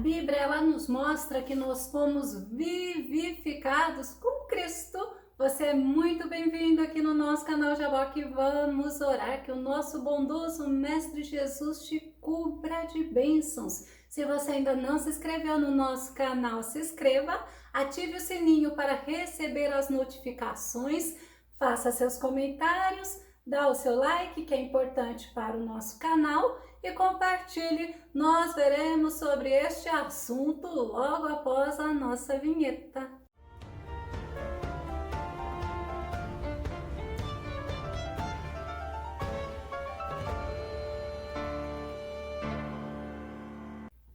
Bíblia, ela nos mostra que nós fomos vivificados com Cristo. Você é muito bem-vindo aqui no nosso canal Jaboque. Vamos orar que o nosso bondoso Mestre Jesus te cubra de bênçãos. Se você ainda não se inscreveu no nosso canal, se inscreva, ative o sininho para receber as notificações, faça seus comentários, dá o seu like, que é importante para o nosso canal, e compartilhe. Nós veremos sobre este assunto logo após a nossa vinheta.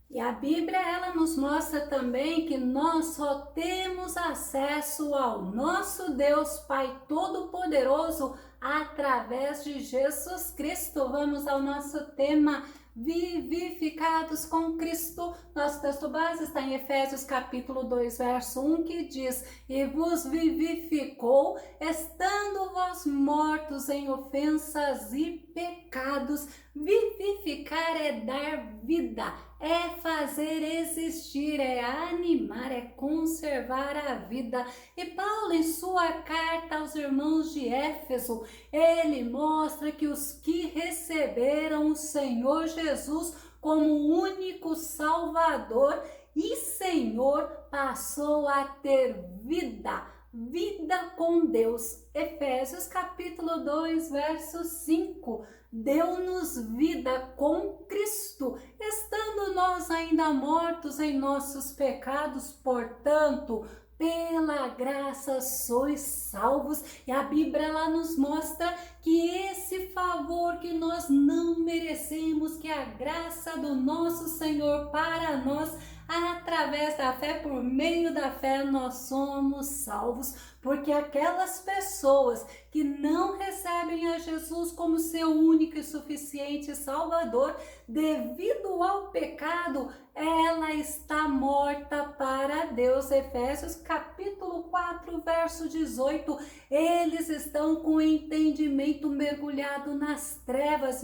E a Bíblia, ela nos mostra também que nós só temos acesso ao nosso Deus Pai Todo-Poderoso através de Jesus Cristo. Vamos ao nosso tema: vivificados com Cristo. Nosso texto base está em Efésios capítulo 2, verso 1, que diz: e vos vivificou, estando vós mortos em ofensas e pecados. Vivificar é dar vida, é fazer existir, é animar, é conservar a vida. E Paulo, em sua carta aos irmãos de Éfeso, ele mostra que os que receberam o Senhor Jesus como único Salvador e Senhor passou a ter vida com Deus. Efésios capítulo 2, verso 5. Deu-nos vida com Cristo, estando nós ainda mortos em nossos pecados, portanto, pela graça sois salvos. E a Bíblia, ela nos mostra que esse favor que nós não merecemos, que a graça do nosso Senhor para nós, através da fé, por meio da fé, nós somos salvos. Porque aquelas pessoas que não recebem a Jesus como seu único e suficiente Salvador, devido ao pecado, ela está morta para Deus. Efésios capítulo 4, verso 18. Eles estão com o entendimento mergulhado nas trevas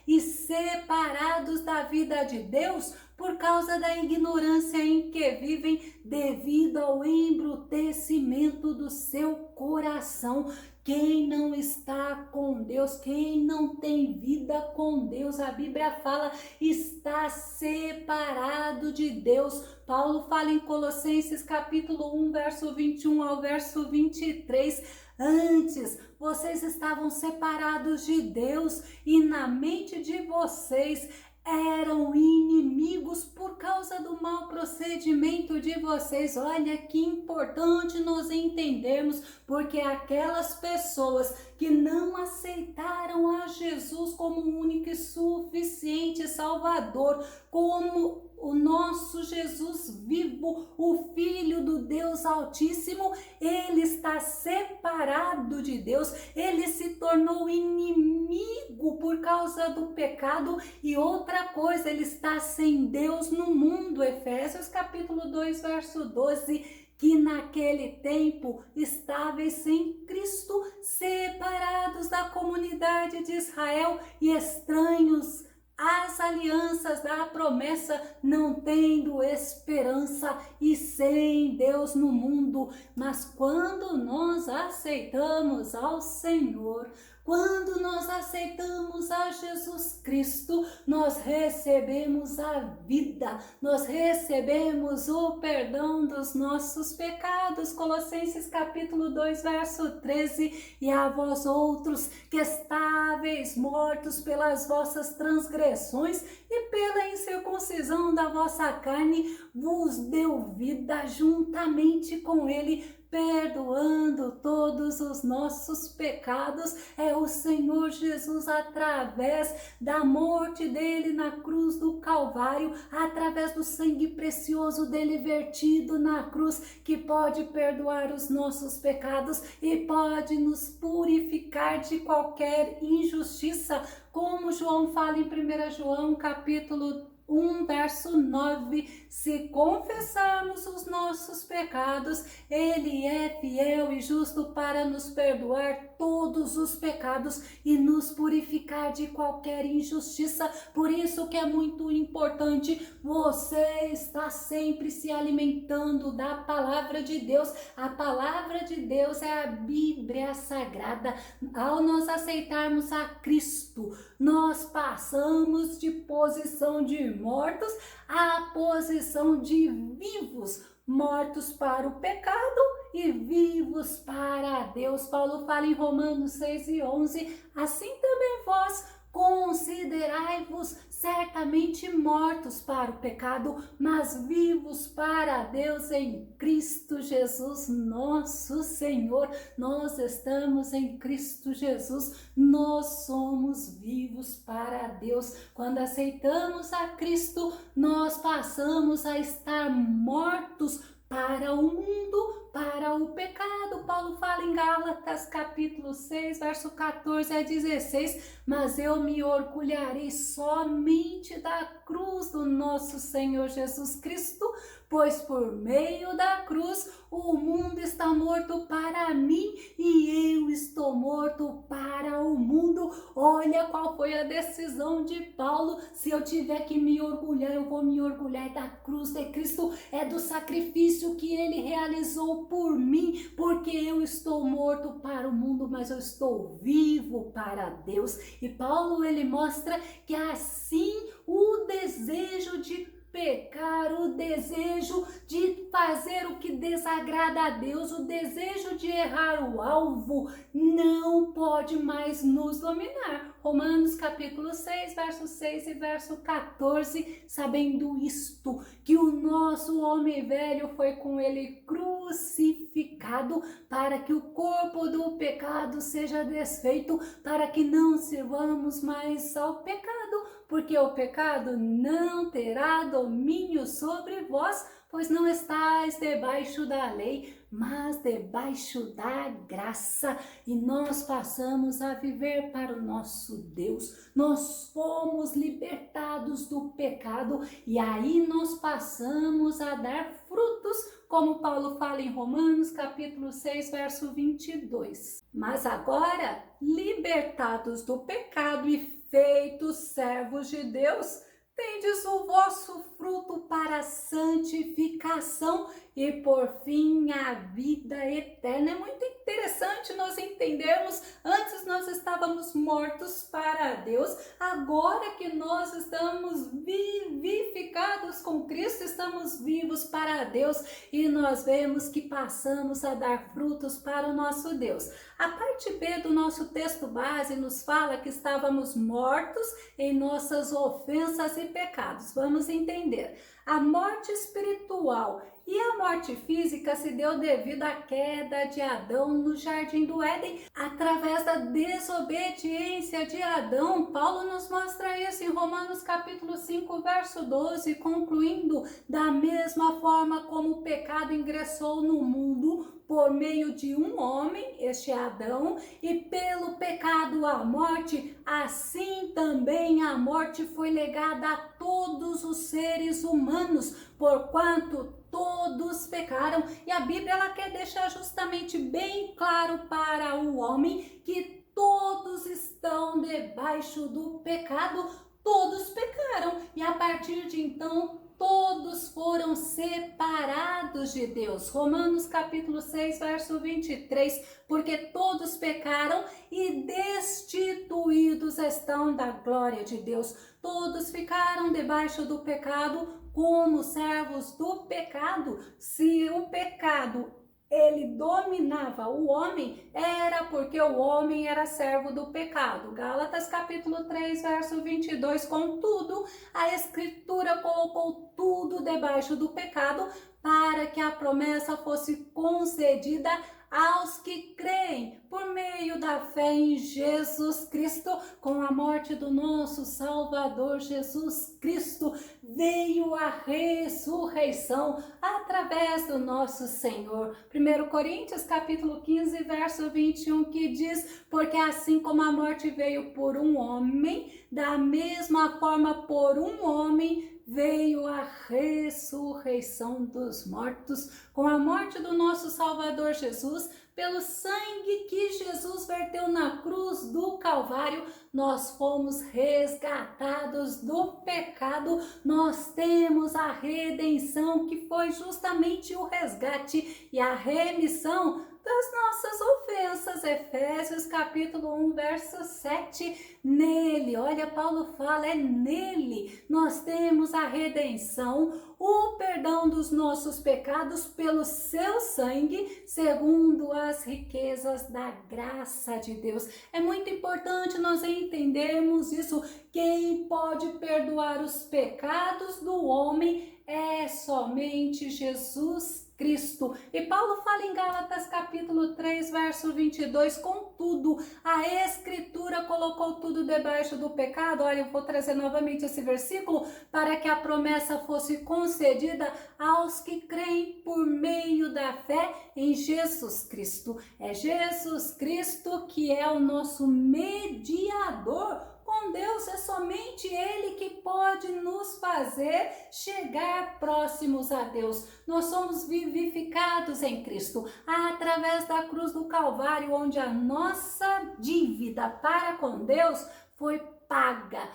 e separados da vida de Deus por causa da ignorância em que vivem, devido ao embrutecimento do seu coração. Quem não está com Deus, quem não tem vida com Deus, a Bíblia fala, está separado de Deus. Paulo fala em Colossenses capítulo 1, verso 21 ao verso 23. Antes, vocês estavam separados de Deus e na mente de vocês eram inimigos por causa do mau procedimento de vocês. Olha que importante nós entendermos, porque aquelas pessoas que não aceitaram a Jesus como único e suficiente Salvador, como o nosso Jesus vivo, o Filho do Deus Altíssimo, ele está separado de Deus, ele se tornou inimigo por causa do pecado. E outra coisa, ele está sem Deus no mundo. Efésios capítulo 2, verso 12, que naquele tempo estáveis sem Cristo, separados da comunidade de Israel e estranhos às alianças da promessa, não tendo esperança e sem Deus no mundo. Mas quando nós aceitamos ao Senhor, quando nós aceitamos a Jesus Cristo, nós recebemos a vida, nós recebemos o perdão dos nossos pecados. Colossenses capítulo 2, verso 13, e a vós outros que estáveis mortos pelas vossas transgressões e pela incircuncisão da vossa carne, vos deu vida juntamente com ele, perdoando todos os nossos pecados. É o Senhor Jesus, através da morte dele na cruz do Calvário, através do sangue precioso dele vertido na cruz, que pode perdoar os nossos pecados e pode nos purificar de qualquer injustiça, como João fala em 1 João capítulo 1, verso 9, se confessarmos os nossos pecados, Ele é fiel e justo para nos perdoar todos os pecados e nos purificar de qualquer injustiça. Por isso que é muito importante você estar sempre se alimentando da palavra de Deus. A palavra de Deus é a Bíblia Sagrada. Ao nós aceitarmos a Cristo, nós passamos de posição de mortos à posição de vivos, mortos para o pecado e vivos para Deus. Paulo fala em Romanos 6:11, assim também vós considerai-vos certamente mortos para o pecado, mas vivos para Deus em Cristo Jesus, nosso Senhor. Nós estamos em Cristo Jesus, nós somos vivos para Deus. Quando aceitamos a Cristo, nós passamos a estar mortos para o mundo, para o pecado. Paulo fala em Gálatas capítulo 6, verso 14 a 16, mas eu me orgulharei somente da cruz do nosso Senhor Jesus Cristo, pois por meio da cruz o mundo está morto para mim e eu estou morto para o mundo. Olha qual foi a decisão de Paulo. Se eu tiver que me orgulhar, eu vou me orgulhar da cruz de Cristo, é do sacrifício que ele realizou por mim, porque eu estou morto para o mundo, mas eu estou vivo para Deus. E Paulo, ele mostra que assim o desejo de pecar, o desejo de fazer o que desagrada a Deus, o desejo de errar o alvo, não pode mais nos dominar. Romanos capítulo 6, verso 6 e verso 14, sabendo isto, que o nosso homem velho foi com ele crucificado, para que o corpo do pecado seja desfeito, para que não sirvamos mais ao pecado, porque o pecado não terá domínio sobre vós, pois não estáis debaixo da lei, mas debaixo da graça, e nós passamos a viver para o nosso Deus. Nós fomos libertados do pecado e aí nós passamos a dar frutos, como Paulo fala em Romanos capítulo 6, verso 22. Mas agora, libertados do pecado e feitos servos de Deus, tendes o vosso fruto para a santificação e por fim a vida eterna. É muito interessante nós entendermos, antes nós estávamos mortos para Deus, agora que nós estamos vivificados com Cristo, estamos vivos para Deus e nós vemos que passamos a dar frutos para o nosso Deus. A parte B do nosso texto base nos fala que estávamos mortos em nossas ofensas e pecados. Vamos entender. A morte espiritual e a morte física se deu devido à queda de Adão no Jardim do Éden, através da desobediência de Adão. Paulo nos mostra isso em Romanos capítulo 5, verso 12, concluindo: da mesma forma como o pecado ingressou no mundo por meio de um homem, este é Adão, e pelo pecado a morte, assim também a morte foi legada a todos os seres humanos, porquanto todos pecaram. E a Bíblia ela quer deixar justamente bem claro para o homem que todos estão debaixo do pecado, todos pecaram, e a partir de então todos foram separados de Deus. Romanos capítulo 6, verso 23, porque todos pecaram e destituídos estão da glória de Deus. Todos ficaram debaixo do pecado como servos do pecado. Se o pecado ele dominava o homem, era porque o homem era servo do pecado. Gálatas capítulo 3, verso 22, contudo, a Escritura colocou tudo debaixo do pecado para que a promessa fosse concedida aos que creem por meio da fé em Jesus Cristo. Com a morte do nosso Salvador Jesus Cristo, veio a ressurreição através do nosso Senhor. 1 Coríntios capítulo 15, verso 21, que diz: porque assim como a morte veio por um homem, da mesma forma por um homem veio a ressurreição dos mortos, com a morte do nosso Salvador Jesus, pelo sangue que Jesus verteu na cruz do Calvário, nós fomos resgatados do pecado, nós temos a redenção, que foi justamente o resgate e a remissão das nossas ofensas. Efésios capítulo 1, verso 7. Nele, olha, Paulo fala, é nele nós temos a redenção, o perdão dos nossos pecados pelo seu sangue, segundo as riquezas da graça de Deus. É muito importante nós entendermos isso. Quem pode perdoar os pecados do homem é somente Jesus Cristo. E Paulo fala em Gálatas capítulo 3, verso 22, contudo, a Escritura colocou tudo debaixo do pecado. Olha, eu vou trazer novamente esse versículo para que a promessa fosse concedida aos que creem por meio da fé em Jesus Cristo. É Jesus Cristo que é o nosso mediador com Deus, é somente Ele que pode nos fazer chegar próximos a Deus. Nós somos vivificados em Cristo, através da cruz do Calvário, onde a nossa dívida para com Deus foi paga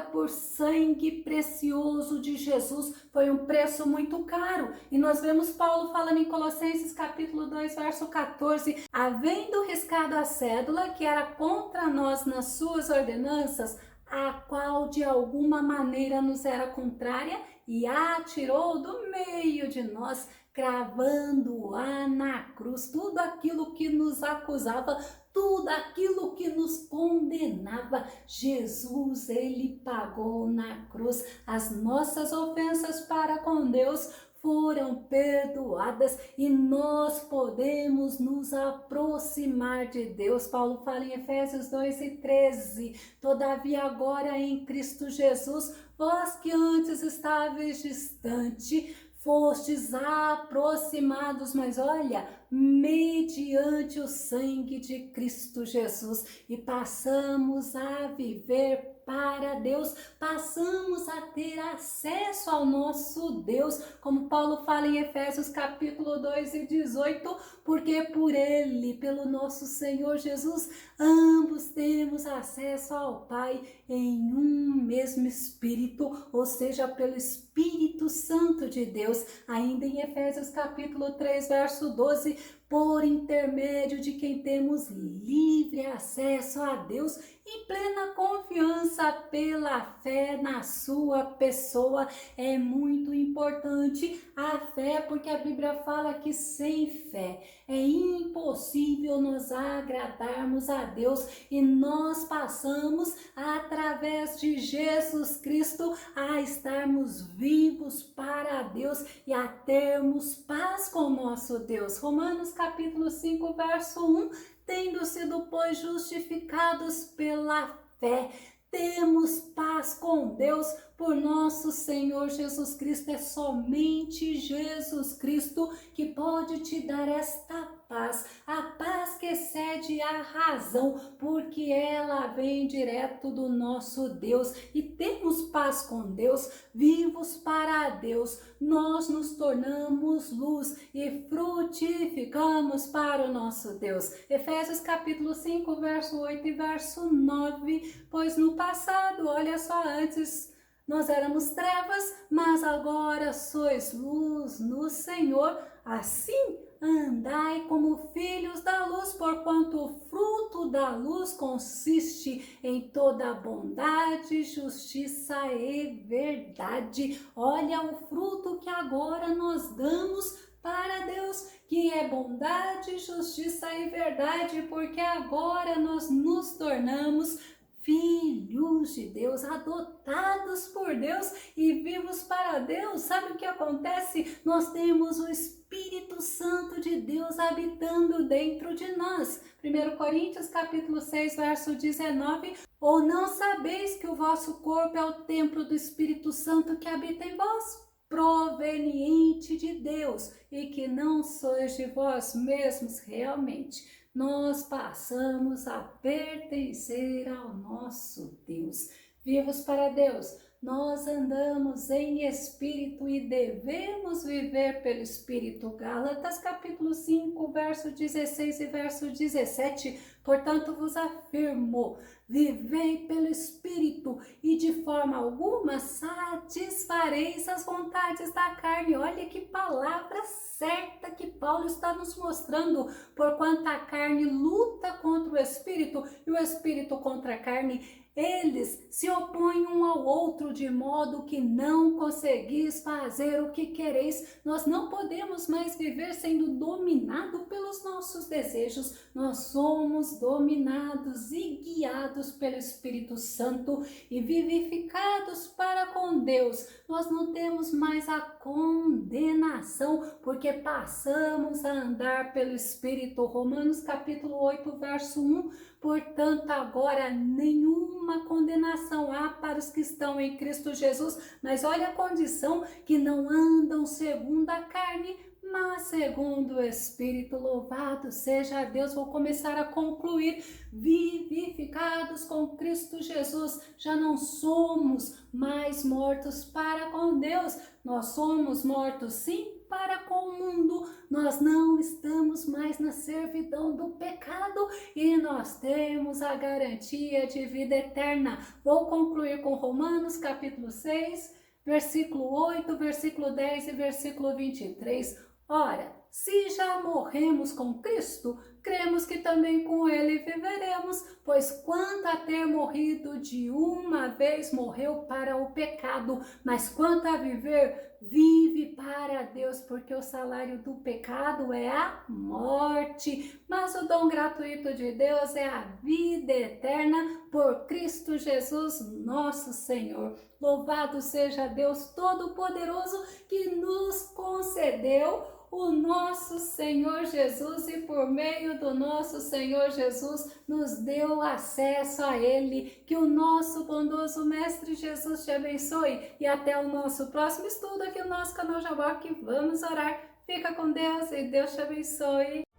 por sangue precioso de Jesus, foi um preço muito caro. E nós vemos Paulo falando em Colossenses capítulo 2, verso 14, havendo riscado a cédula que era contra nós nas suas ordenanças, a qual de alguma maneira nos era contrária, e a atirou do meio de nós, cravando-a na cruz. Tudo aquilo que nos acusava, tudo aquilo que nos condenava, Jesus, Ele pagou na cruz. As nossas ofensas para com Deus foram perdoadas e nós podemos nos aproximar de Deus. Paulo fala em Efésios 2:13, todavia agora em Cristo Jesus, vós que antes estáveis distante, fostes aproximados, mas olha, mediante o sangue de Cristo Jesus, e passamos a viver para Deus, passamos a ter acesso ao nosso Deus, como Paulo fala em Efésios capítulo 2 e 18, porque por Ele, pelo nosso Senhor Jesus, ambos temos acesso ao Pai em um mesmo Espírito, ou seja, pelo Espírito Santo de Deus. Ainda em Efésios capítulo 3, verso 12, por intermédio de quem temos livre acesso a Deus em plena confiança pela fé na sua pessoa. É muito importante a fé, porque a Bíblia fala que sem fé é impossível nós agradarmos a Deus, e nós passamos através de Jesus Cristo a estarmos vivos para Deus e a termos paz com nosso Deus. Romanos capítulo 5, verso 1, tendo sido, pois, justificados pela fé, temos paz com Deus por nosso Senhor Jesus Cristo. É somente Jesus Cristo que pode te dar esta paz, a paz que excede a razão, porque ela vem direto do nosso Deus, e temos paz com Deus, vivos para Deus, nós nos tornamos luz e frutificamos para o nosso Deus. Efésios capítulo 5, verso 8 e verso 9, pois no passado, olha só, antes nós éramos trevas, mas agora sois luz no Senhor, assim andai como filhos da luz, porquanto o fruto da luz consiste em toda bondade, justiça e verdade. Olha o fruto que agora nós damos para Deus, que é bondade, justiça e verdade, porque agora nós nos tornamos filhos de Deus, adotados por Deus e vivos para Deus. Sabe o que acontece? Nós temos o Espírito Santo de Deus habitando dentro de nós. 1 Coríntios capítulo 6, verso 19, ou não sabeis que o vosso corpo é o templo do Espírito Santo que habita em vós, proveniente de Deus, e que não sois de vós mesmos realmente. Nós passamos a pertencer ao nosso Deus, vivos para Deus, nós andamos em espírito e devemos viver pelo espírito. Gálatas capítulo 5, verso 16 e verso 17. Portanto vos afirmo, vivei pelo espírito e de forma alguma satisfareis as vontades da carne. Olha que palavra certa que Paulo está nos mostrando, porquanto a carne luta contra o espírito e o espírito contra a carne. Eles se opõem um ao outro de modo que não conseguis fazer o que quereis. Nós não podemos mais viver sendo dominados pelos nossos desejos. Nós somos dominados e guiados pelo Espírito Santo e vivificados para com Deus. Nós não temos mais a condenação, porque passamos a andar pelo Espírito. Romanos capítulo 8, verso 1. Portanto, agora nenhuma condenação há para os que estão em Cristo Jesus, mas olha a condição, que não andam segundo a carne, mas segundo o Espírito. Louvado seja Deus. Vou começar a concluir. Vivificados com Cristo Jesus, já não somos mais mortos para com Deus, nós somos mortos sim para com o mundo. Nós não estamos mais na servidão do pecado e nós temos a garantia de vida eterna. Vou concluir com Romanos capítulo 6, versículo 8, versículo 10 e versículo 23. Ora, se já morremos com Cristo, cremos que também com Ele viveremos, pois quanto a ter morrido de uma vez, morreu para o pecado, mas quanto a viver, vive para Deus, porque o salário do pecado é a morte, mas o dom gratuito de Deus é a vida eterna por Cristo Jesus, nosso Senhor. Louvado seja Deus Todo-Poderoso que nos concedeu o nosso Senhor Jesus e por meio do nosso Senhor Jesus nos deu acesso a Ele. Que o nosso bondoso Mestre Jesus te abençoe e até o nosso próximo estudo aqui no nosso canal Jaboque. Vamos orar. Fica com Deus e Deus te abençoe.